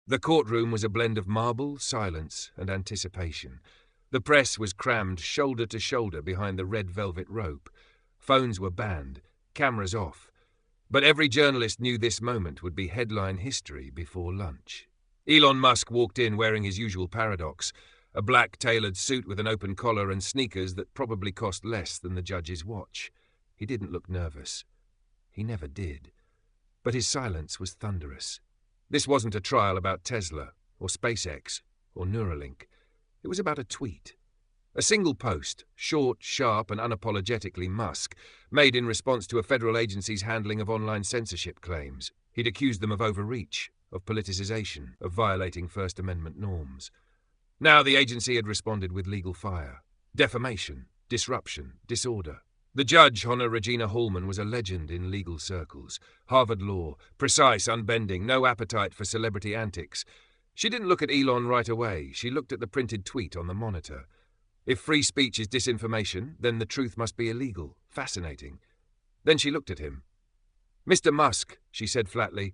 The courtroom was a blend of marble, silence, and anticipation. The press was crammed shoulder to shoulder behind the red velvet rope. Phones were banned, cameras off. But every journalist knew this moment would be headline history before lunch. Elon Musk walked in wearing his usual paradox, a black tailored suit with an open collar and sneakers that probably cost less than the judge's watch. He didn't look nervous. He never did. But his silence was thunderous. This wasn't a trial about Tesla, or SpaceX, or Neuralink. It was about a tweet. A single post, short, sharp, and unapologetically Musk, made in response to a federal agency's handling of online censorship claims. He'd accused them of overreach, of politicization, of violating First Amendment norms. Now the agency had responded with legal fire. Defamation, disruption, disorder. The judge, Hon. Regina Hallman, was a legend in legal circles. Harvard law, precise, unbending, no appetite for celebrity antics. She didn't look at Elon right away. She looked at the printed tweet on the monitor. If free speech is disinformation, then the truth must be illegal. Fascinating. Then she looked at him. "Mr. Musk," she said flatly,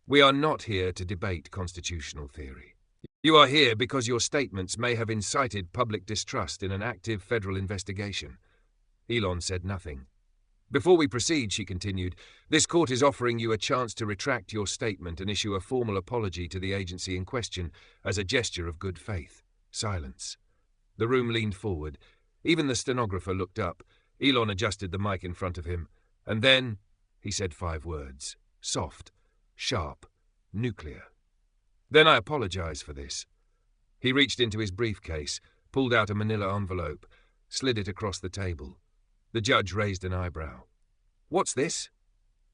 "we are not here to debate constitutional theory. You are here because your statements may have incited public distrust in an active federal investigation." Elon said nothing. "Before we proceed," she continued, "this court is offering you a chance to retract your statement and issue a formal apology to the agency in question as a gesture of good faith." Silence. The room leaned forward. Even the stenographer looked up. Elon adjusted the mic in front of him. And then, he said 5 words. Soft, sharp, nuclear. "Then I apologize for this." He reached into his briefcase, pulled out a manila envelope, slid it across the table. The judge raised an eyebrow. "What's this?"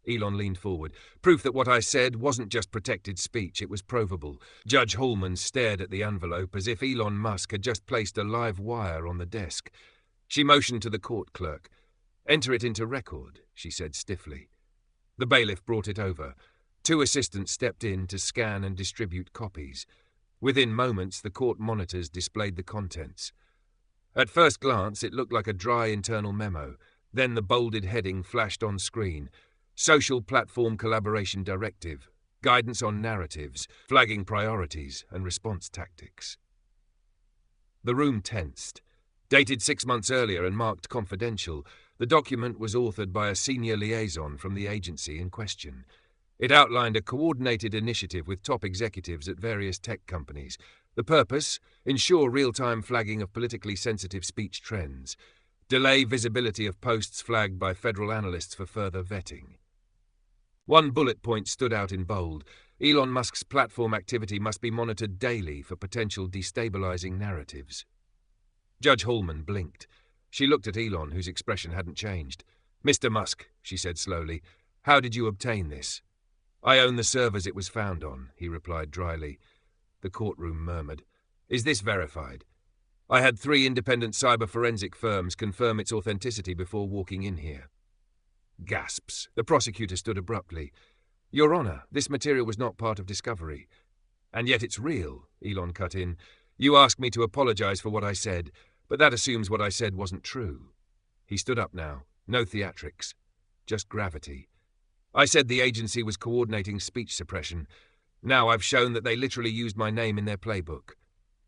Elon leaned forward. "Proof that what I said wasn't just protected speech, it was provable." Judge Hallman stared at the envelope as if Elon Musk had just placed a live wire on the desk. She motioned to the court clerk. "Enter it into record," she said stiffly. The bailiff brought it over. 2 assistants stepped in to scan and distribute copies. Within moments, the court monitors displayed the contents. At first glance, it looked like a dry internal memo. Then the bolded heading flashed on screen. Social Platform Collaboration Directive. Guidance on narratives, flagging priorities, and response tactics. The room tensed. Dated 6 months earlier and marked confidential, the document was authored by a senior liaison from the agency in question. It outlined a coordinated initiative with top executives at various tech companies. The purpose? Ensure real-time flagging of politically sensitive speech trends. Delay visibility of posts flagged by federal analysts for further vetting. One bullet point stood out in bold. Elon Musk's platform activity must be monitored daily for potential destabilizing narratives. Judge Hallman blinked. She looked at Elon, whose expression hadn't changed. "Mr. Musk," she said slowly, "how did you obtain this?" "I own the servers it was found on," he replied dryly. The courtroom murmured. "Is this verified?" "I had 3 independent cyber forensic firms confirm its authenticity before walking in here." Gasps. The prosecutor stood abruptly. "Your Honor, this material was not part of discovery." "And yet it's real," Elon cut in. "You asked me to apologize for what I said, but that assumes what I said wasn't true." He stood up now. No theatrics. Just gravity. "I said the agency was coordinating speech suppression. Now I've shown that they literally used my name in their playbook."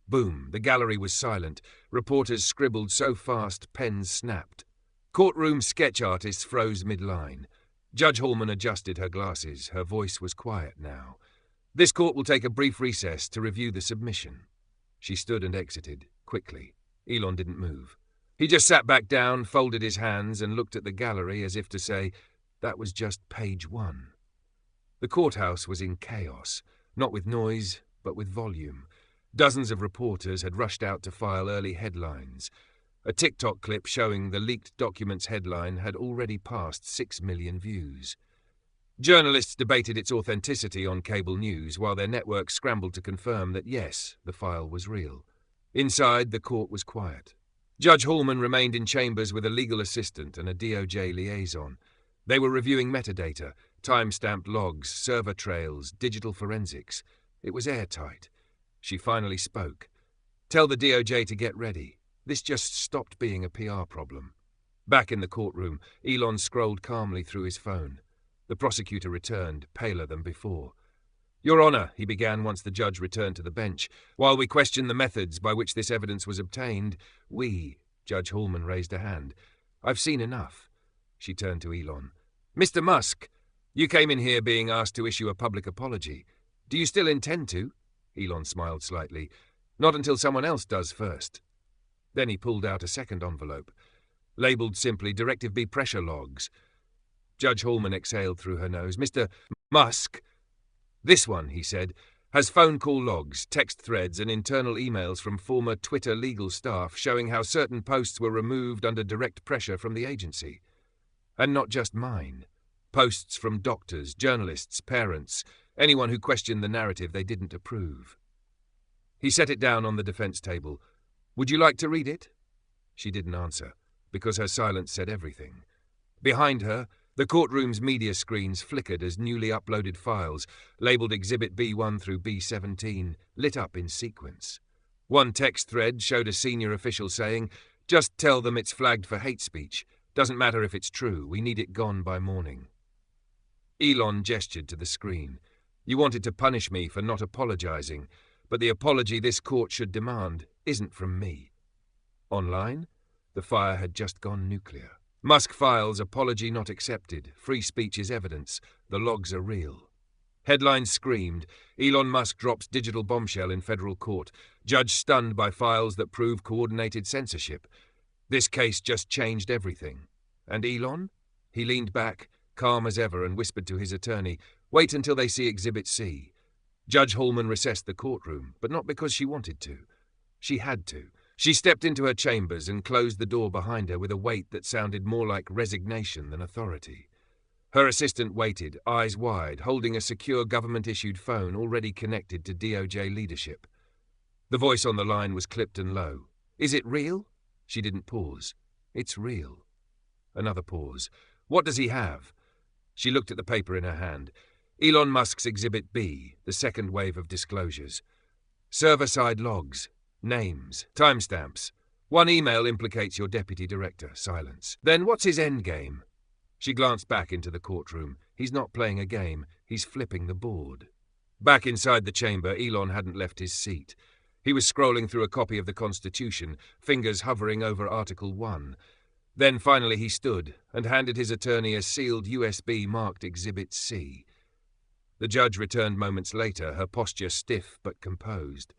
Boom. The gallery was silent. Reporters scribbled so fast, pens snapped. Courtroom sketch artists froze mid-line. Judge Hallman adjusted her glasses. Her voice was quiet now. "This court will take a brief recess to review the submission." She stood and exited, quickly. Elon didn't move. He just sat back down, folded his hands, and looked at the gallery as if to say, that was just page 1. The courthouse was in chaos, not with noise, but with volume. Dozens of reporters had rushed out to file early headlines. A TikTok clip showing the leaked documents headline had already passed 6 million views. Journalists debated its authenticity on cable news while their networks scrambled to confirm that yes, the file was real. Inside, the court was quiet. Judge Hallman remained in chambers with a legal assistant and a DOJ liaison. They were reviewing metadata, time-stamped logs, server trails, digital forensics. It was airtight. She finally spoke. "Tell the DOJ to get ready. This just stopped being a PR problem." Back in the courtroom, Elon scrolled calmly through his phone. The prosecutor returned, paler than before. Your Honour, he began once the judge returned to the bench, while we question the methods by which this evidence was obtained, Judge Hallman raised a hand. I've seen enough. She turned to Elon. Mr. Musk, you came in here being asked to issue a public apology. Do you still intend to? Elon smiled slightly. Not until someone else does first. Then he pulled out a second envelope, labelled simply Directive B pressure logs. Judge Hallman exhaled through her nose. Mr. Musk, this one, he said, has phone call logs, text threads and internal emails from former Twitter legal staff showing how certain posts were removed under direct pressure from the agency. And not just mine. Posts from doctors, journalists, parents, anyone who questioned the narrative they didn't approve. He set it down on the defense table. Would you like to read it? She didn't answer, because her silence said everything. Behind her, the courtroom's media screens flickered as newly uploaded files, labelled Exhibit B1 through B17, lit up in sequence. One text thread showed a senior official saying, "Just tell them it's flagged for hate speech. Doesn't matter if it's true. We need it gone by morning." Elon gestured to the screen. You wanted to punish me for not apologising, but the apology this court should demand isn't from me. Online, the fire had just gone nuclear. Musk files, apology not accepted. Free speech is evidence. The logs are real. Headlines screamed. Elon Musk drops digital bombshell in federal court. Judge stunned by files that prove coordinated censorship. This case just changed everything. And Elon? He leaned back, calm as ever, and whispered to his attorney, wait until they see Exhibit C. Judge Hallman recessed the courtroom, but not because she wanted to. She had to. She stepped into her chambers and closed the door behind her with a weight that sounded more like resignation than authority. Her assistant waited, eyes wide, holding a secure government-issued phone already connected to DOJ leadership. The voice on the line was clipped and low. Is it real? She didn't pause. It's real. Another pause. What does he have? She looked at the paper in her hand. Elon Musk's Exhibit B, the second wave of disclosures. Server-side logs. Names, timestamps. One email implicates your deputy director. Silence. Then what's his endgame? She glanced back into the courtroom. He's not playing a game. He's flipping the board. Back inside the chamber, Elon hadn't left his seat. He was scrolling through a copy of the Constitution, fingers hovering over Article 1. Then finally he stood and handed his attorney a sealed USB marked Exhibit C. The judge returned moments later, her posture stiff but composed.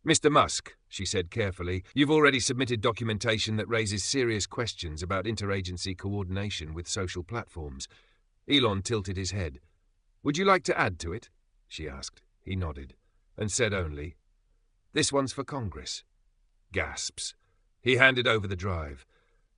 Mr. Musk, she said carefully, you've already submitted documentation that raises serious questions about interagency coordination with social platforms. Elon tilted his head. Would you like to add to it? She asked. He nodded, and said only, this one's for Congress. Gasps. He handed over the drive.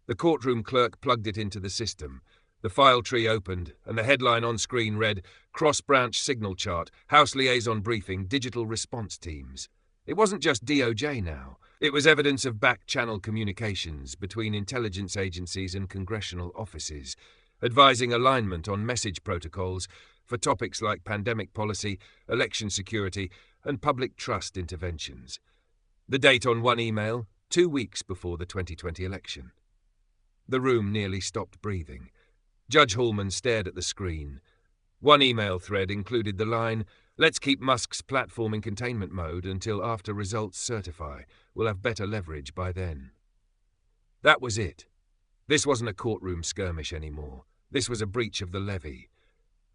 The courtroom clerk plugged it into the system. The file tree opened, and the headline on screen read, Cross-Branch Signal Chart, House Liaison Briefing, Digital Response Teams. It wasn't just DOJ now. It was evidence of back-channel communications between intelligence agencies and congressional offices, advising alignment on message protocols for topics like pandemic policy, election security, and public trust interventions. The date on one email, 2 weeks before the 2020 election. The room nearly stopped breathing. Judge Hallman stared at the screen. One email thread included the line, let's keep Musk's platform in containment mode until after results certify. We'll have better leverage by then. That was it. This wasn't a courtroom skirmish anymore. This was a breach of the levee.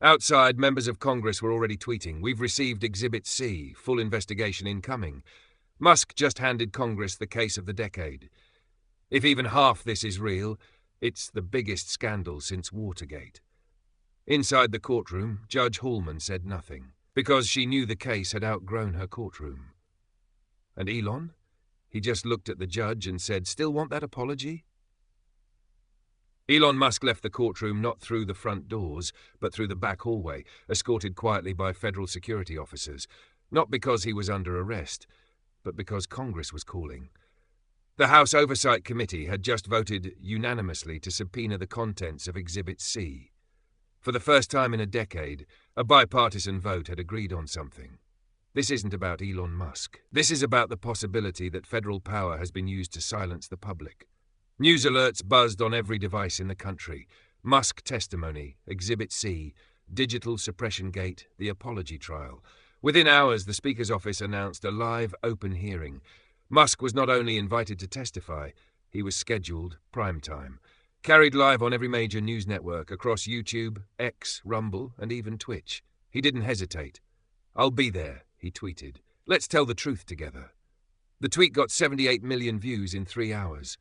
Outside, members of Congress were already tweeting, we've received Exhibit C, full investigation incoming. Musk just handed Congress the case of the decade. If even half this is real, it's the biggest scandal since Watergate. Inside the courtroom, Judge Hallman said nothing, because she knew the case had outgrown her courtroom. And Elon? He just looked at the judge and said, still want that apology? Elon Musk left the courtroom not through the front doors, but through the back hallway, escorted quietly by federal security officers, not because he was under arrest, but because Congress was calling. The House Oversight Committee had just voted unanimously to subpoena the contents of Exhibit C. For the first time in a decade, a bipartisan vote had agreed on something. This isn't about Elon Musk. This is about the possibility that federal power has been used to silence the public. News alerts buzzed on every device in the country. Musk testimony, Exhibit C, digital suppression gate, the apology trial. Within hours, the Speaker's office announced a live, open hearing. Musk was not only invited to testify, he was scheduled prime time. Carried live on every major news network across YouTube, X, Rumble, and even Twitch. He didn't hesitate. "I'll be there," he tweeted. "Let's tell the truth together." The tweet got 78 million views in 3 hours.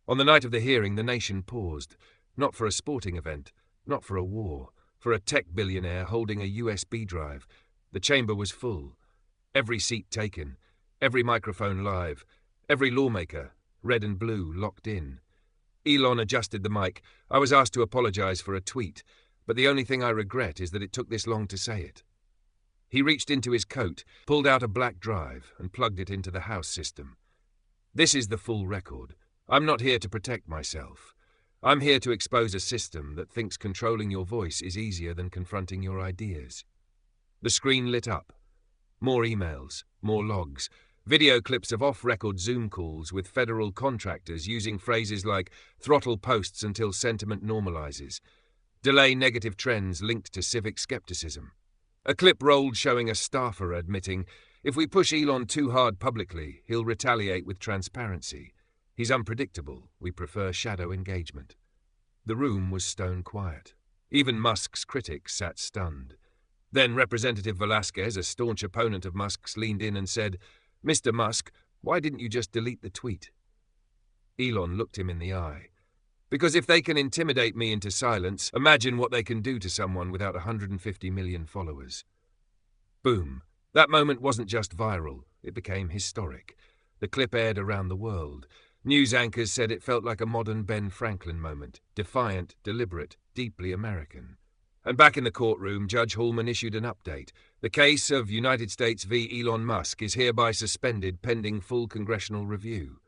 On the night of the hearing, the nation paused. Not for a sporting event, not for a war, for a tech billionaire holding a USB drive. The chamber was full. Every seat taken, every microphone live, every lawmaker, red and blue, locked in. Elon adjusted the mic. "I was asked to apologize for a tweet, but the only thing I regret is that it took this long to say it." He reached into his coat, pulled out a black drive, and plugged it into the house system. "This is the full record. I'm not here to protect myself. I'm here to expose a system that thinks controlling your voice is easier than confronting your ideas." The screen lit up. More emails, more logs, video clips of off-record Zoom calls with federal contractors using phrases like "throttle posts until sentiment normalizes," "delay negative trends linked to civic skepticism." A clip rolled showing a staffer admitting, "If we push Elon too hard publicly, he'll retaliate with transparency. He's unpredictable. We prefer shadow engagement." The room was stone quiet. Even Musk's critics sat stunned. Then Representative Velasquez, a staunch opponent of Musk's, leaned in and said, "Mr. Musk, why didn't you just delete the tweet?" Elon looked him in the eye. "Because if they can intimidate me into silence, imagine what they can do to someone without 150 million followers." Boom. That moment wasn't just viral, it became historic. The clip aired around the world. News anchors said it felt like a modern Ben Franklin moment, defiant, deliberate, deeply American. And back in the courtroom, Judge Hallman issued an update. "The case of United States v. Elon Musk is hereby suspended pending full congressional review."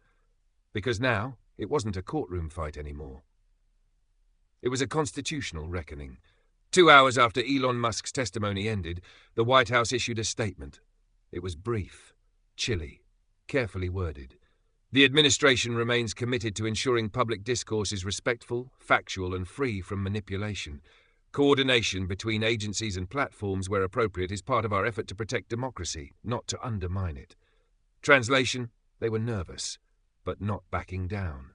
Because now, it wasn't a courtroom fight anymore. It was a constitutional reckoning. 2 hours after Elon Musk's testimony ended, the White House issued a statement. It was brief, chilly, carefully worded. "The administration remains committed to ensuring public discourse is respectful, factual, and free from manipulation. Coordination between agencies and platforms where appropriate is part of our effort to protect democracy, not to undermine it." Translation: they were nervous, but not backing down.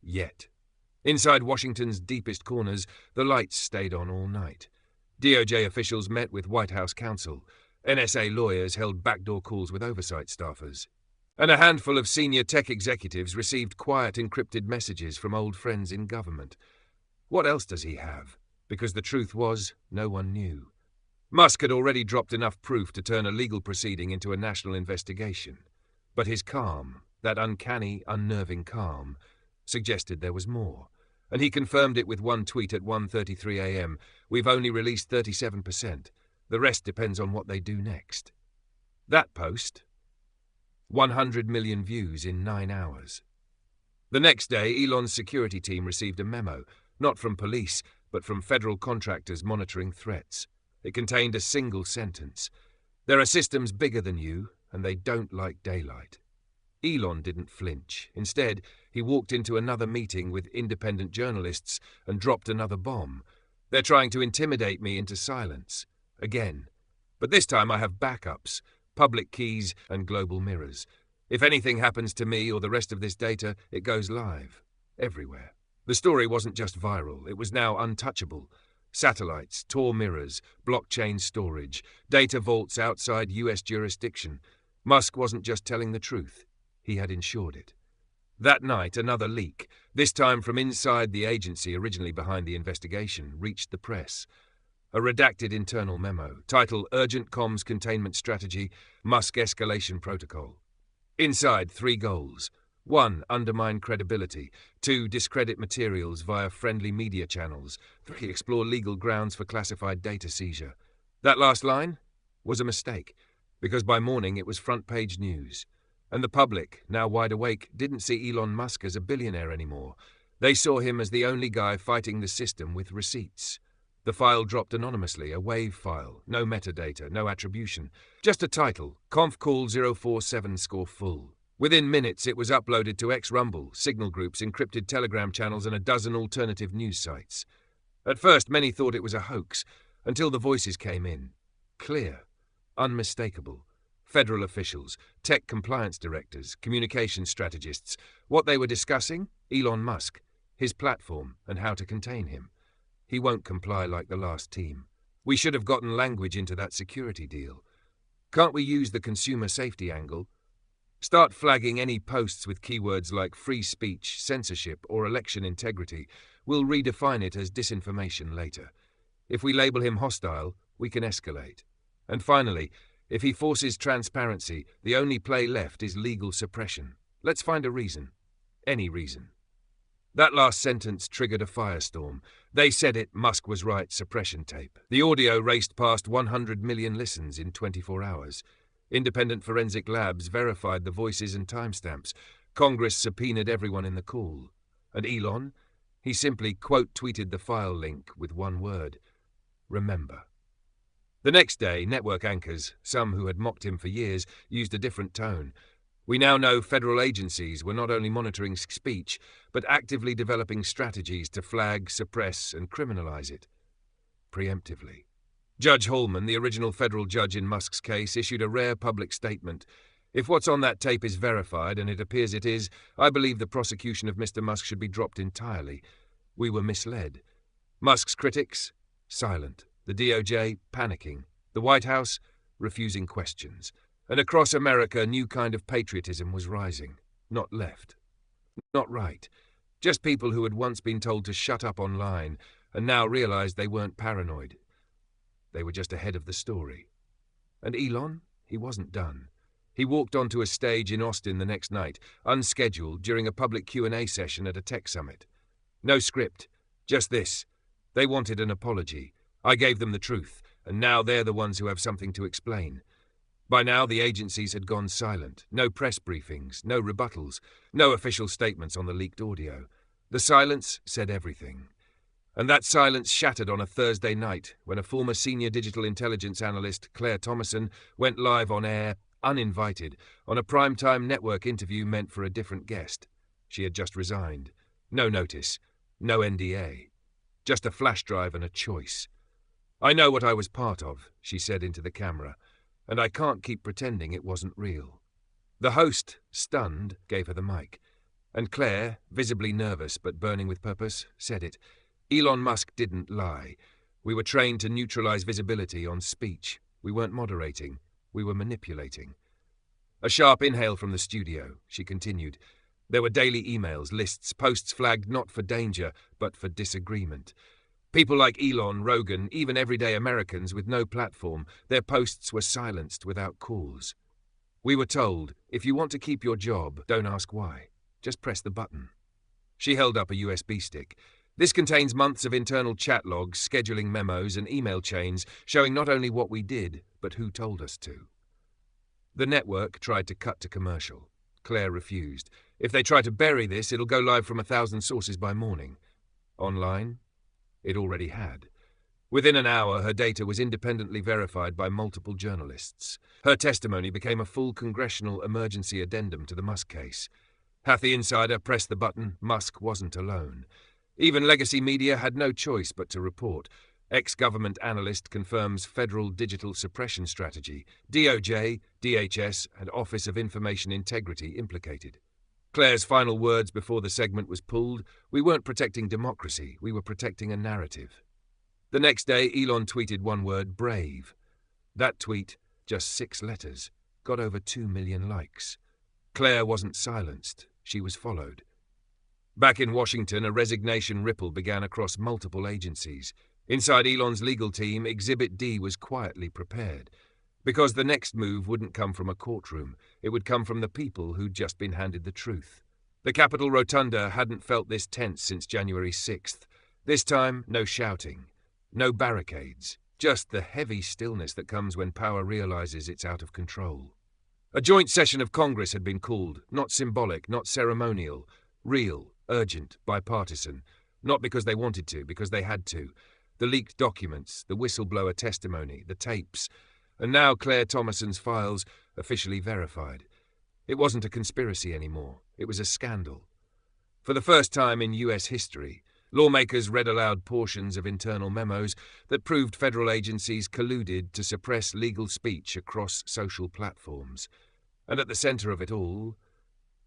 Yet. Inside Washington's deepest corners, the lights stayed on all night. DOJ officials met with White House counsel. NSA lawyers held backdoor calls with oversight staffers. And a handful of senior tech executives received quiet encrypted messages from old friends in government. What else does he have? Because the truth was, no one knew. Musk had already dropped enough proof to turn a legal proceeding into a national investigation. But his calm, that uncanny, unnerving calm, suggested there was more. And he confirmed it with one tweet at 1:33 a.m. "We've only released 37%. The rest depends on what they do next." That post, 100 million views in 9 hours. The next day, Elon's security team received a memo, not from police, but from federal contractors monitoring threats. It contained a single sentence: "There are systems bigger than you, and they don't like daylight." Elon didn't flinch. Instead, he walked into another meeting with independent journalists and dropped another bomb. "They're trying to intimidate me into silence. Again. But this time I have backups, public keys and global mirrors. If anything happens to me or the rest of this data, it goes live. Everywhere." The story wasn't just viral, it was now untouchable. Satellites, Tor mirrors, blockchain storage, data vaults outside US jurisdiction. Musk wasn't just telling the truth, he had ensured it. That night, another leak, this time from inside the agency originally behind the investigation, reached the press. A redacted internal memo, titled "Urgent Comms Containment Strategy, Musk Escalation Protocol." Inside, 3 goals. 1. Undermine credibility. 2. Discredit materials via friendly media channels. 3. Explore legal grounds for classified data seizure. That last line was a mistake, because by morning it was front-page news. And the public, now wide awake, didn't see Elon Musk as a billionaire anymore. They saw him as the only guy fighting the system with receipts. The file dropped anonymously, a WAV file, no metadata, no attribution. Just a title, Conf Call 047 score full. Within minutes, it was uploaded to X-Rumble, signal groups, encrypted Telegram channels, and a dozen alternative news sites. At first, many thought it was a hoax, until the voices came in. Clear. unmistakable. Federal officials, tech compliance directors, communication strategists. What they were discussing? Elon Musk, his platform, and how to contain him. He won't comply like the last team. We should have gotten language into that security deal. Can't we use the consumer safety angle? Start flagging any posts with keywords like free speech, censorship, or election integrity. We'll redefine it as disinformation later. If we label him hostile, we can escalate. And finally, if he forces transparency, the only play left is legal suppression. Let's find a reason. Any reason. That last sentence triggered a firestorm. They said it, Musk was right, suppression tape. The audio raced past 100 million listens in 24 hours. Independent forensic labs verified the voices and timestamps. Congress subpoenaed everyone in the call. And Elon? He simply quote-tweeted the file link with one word. Remember. The next day, network anchors, some who had mocked him for years, used a different tone. We now know federal agencies were not only monitoring speech, but actively developing strategies to flag, suppress, and criminalize it. Preemptively. Judge Hallman, the original federal judge in Musk's case, issued a rare public statement. If what's on that tape is verified, and it appears it is, I believe the prosecution of Mr. Musk should be dropped entirely. We were misled. Musk's critics? Silent. The DOJ? Panicking. The White House? Refusing questions. And across America, a new kind of patriotism was rising. Not left. Not right. Just people who had once been told to shut up online, and now realized they weren't paranoid. They were just ahead of the story. And Elon? He wasn't done. He walked onto a stage in Austin the next night, unscheduled, during a public Q&A session at a tech summit. No script. Just this. They wanted an apology. I gave them the truth, and now they're the ones who have something to explain. By now, the agencies had gone silent. No press briefings, no rebuttals, no official statements on the leaked audio. The silence said everything. And that silence shattered on a Thursday night when a former senior digital intelligence analyst, Claire Thomason, went live on air, uninvited, on a primetime network interview meant for a different guest. She had just resigned. No notice, no NDA. Just a flash drive and a choice. I know what I was part of, she said into the camera, and I can't keep pretending it wasn't real. The host, stunned, gave her the mic. And Claire, visibly nervous but burning with purpose, said it. Elon Musk didn't lie. We were trained to neutralize visibility on speech. We weren't moderating. We were manipulating. A sharp inhale from the studio, she continued. There were daily emails, lists, posts flagged not for danger, but for disagreement. People like Elon, Rogan, even everyday Americans with no platform, their posts were silenced without cause. We were told, if you want to keep your job, don't ask why. Just press the button. She held up a USB stick. This contains months of internal chat logs, scheduling memos, and email chains showing not only what we did, but who told us to. The network tried to cut to commercial. Claire refused. If they try to bury this, it'll go live from 1,000 sources by morning. Online? It already had. Within an hour, her data was independently verified by multiple journalists. Her testimony became a full congressional emergency addendum to the Musk case. Hathi Insider pressed the button. Musk wasn't alone. Even legacy media had no choice but to report. Ex-government analyst confirms federal digital suppression strategy. DOJ, DHS, and Office of Information Integrity implicated. Claire's final words before the segment was pulled, we weren't protecting democracy, we were protecting a narrative. The next day, Elon tweeted one word, brave. That tweet, just 6 letters, got over 2 million likes. Claire wasn't silenced, she was followed. Back in Washington, a resignation ripple began across multiple agencies. Inside Elon's legal team, Exhibit D was quietly prepared. Because the next move wouldn't come from a courtroom, it would come from the people who'd just been handed the truth. The Capitol Rotunda hadn't felt this tense since January 6th. This time, no shouting, no barricades, just the heavy stillness that comes when power realizes it's out of control. A joint session of Congress had been called, not symbolic, not ceremonial, real, urgent, bipartisan, not because they wanted to, because they had to. The leaked documents, the whistleblower testimony, the tapes, and now Claire Thomason's files officially verified. It wasn't a conspiracy anymore. It was a scandal. For the first time in U.S. history, Lawmakers read aloud portions of internal memos that proved federal agencies colluded to suppress legal speech across social platforms. And at the center of it all,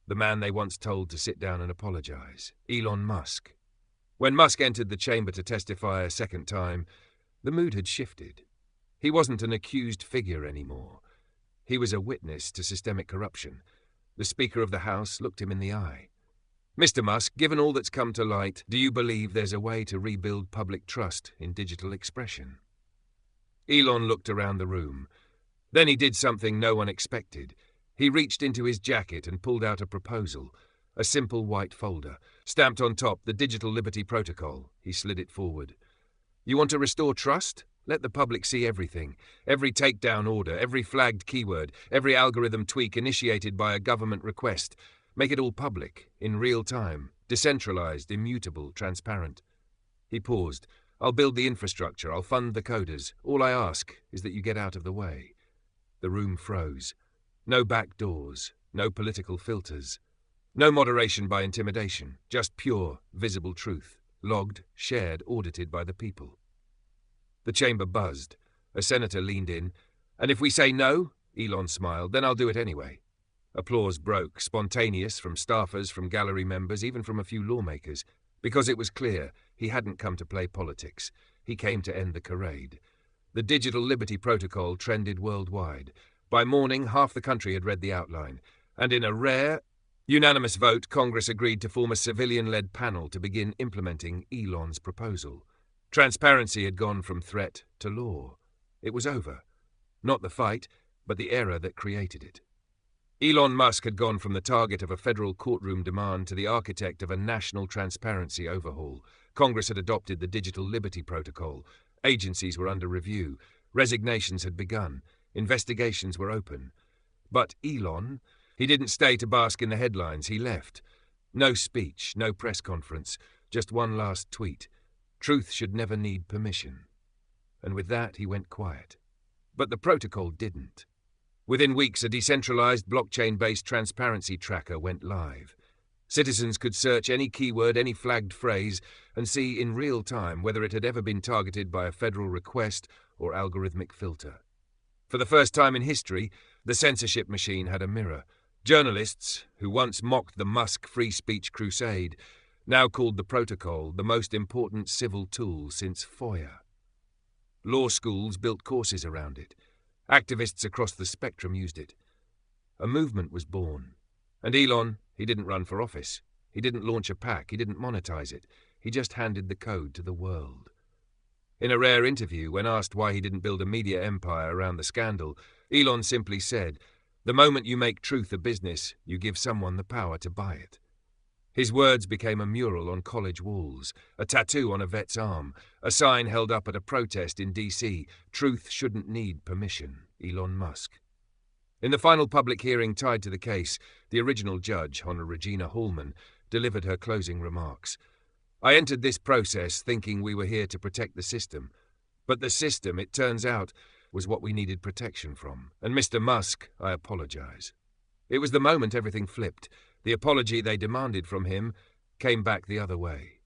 the man they once told to sit down and apologize, Elon Musk. When Musk entered the chamber to testify a second time, the mood had shifted. He wasn't an accused figure anymore. He was a witness to systemic corruption. The Speaker of the House looked him in the eye. "Mr. Musk, given all that's come to light, do you believe there's a way to rebuild public trust in digital expression?" Elon looked around the room. Then he did something no one expected. He reached into his jacket and pulled out a proposal, a simple white folder. Stamped on top, the Digital Liberty Protocol. He slid it forward. "You want to restore trust? Let the public see everything. Every takedown order, every flagged keyword, every algorithm tweak initiated by a government request. Make it all public, in real time, decentralized, immutable, transparent." He paused. "I'll build the infrastructure, I'll fund the coders. All I ask is that you get out of the way." The room froze. No back doors, no political filters, no moderation by intimidation, just pure, visible truth, logged, shared, audited by the people. The chamber buzzed. A senator leaned in. "And if we say no," Elon smiled, "then I'll do it anyway." Applause broke, spontaneous, from staffers, from gallery members, even from a few lawmakers, because it was clear he hadn't come to play politics. He came to end the charade. The Digital Liberty Protocol trended worldwide. By morning, half the country had read the outline, and in a rare, unanimous vote, Congress agreed to form a civilian-led panel to begin implementing Elon's proposal. Transparency had gone from threat to law. It was over. Not the fight, but the era that created it. Elon Musk had gone from the target of a federal courtroom demand to the architect of a national transparency overhaul. Congress had adopted the Digital Liberty Protocol. Agencies were under review. Resignations had begun. Investigations were open. But Elon, he didn't stay to bask in the headlines. He left. No speech, no press conference, just one last tweet. Truth should never need permission. And with that, he went quiet. But the protocol didn't. Within weeks, a decentralized, blockchain-based transparency tracker went live. Citizens could search any keyword, any flagged phrase, and see in real time whether it had ever been targeted by a federal request or algorithmic filter. For the first time in history, the censorship machine had a mirror. Journalists, who once mocked the Musk free speech crusade, now called the protocol the most important civil tool since FOIA. Law schools built courses around it. Activists across the spectrum used it. A movement was born. And Elon, he didn't run for office. He didn't launch a PAC. He didn't monetize it. He just handed the code to the world. In a rare interview, when asked why he didn't build a media empire around the scandal, Elon simply said, "The moment you make truth a business, you give someone the power to buy it." His words became a mural on college walls, a tattoo on a vet's arm, a sign held up at a protest in D.C., "Truth shouldn't need permission, Elon Musk." In the final public hearing tied to the case, the original judge, Hon. Regina Hallman, delivered her closing remarks. "I entered this process thinking we were here to protect the system. But the system, it turns out, was what we needed protection from. And Mr. Musk, I apologize." It was the moment everything flipped. The apology they demanded from him came back the other way.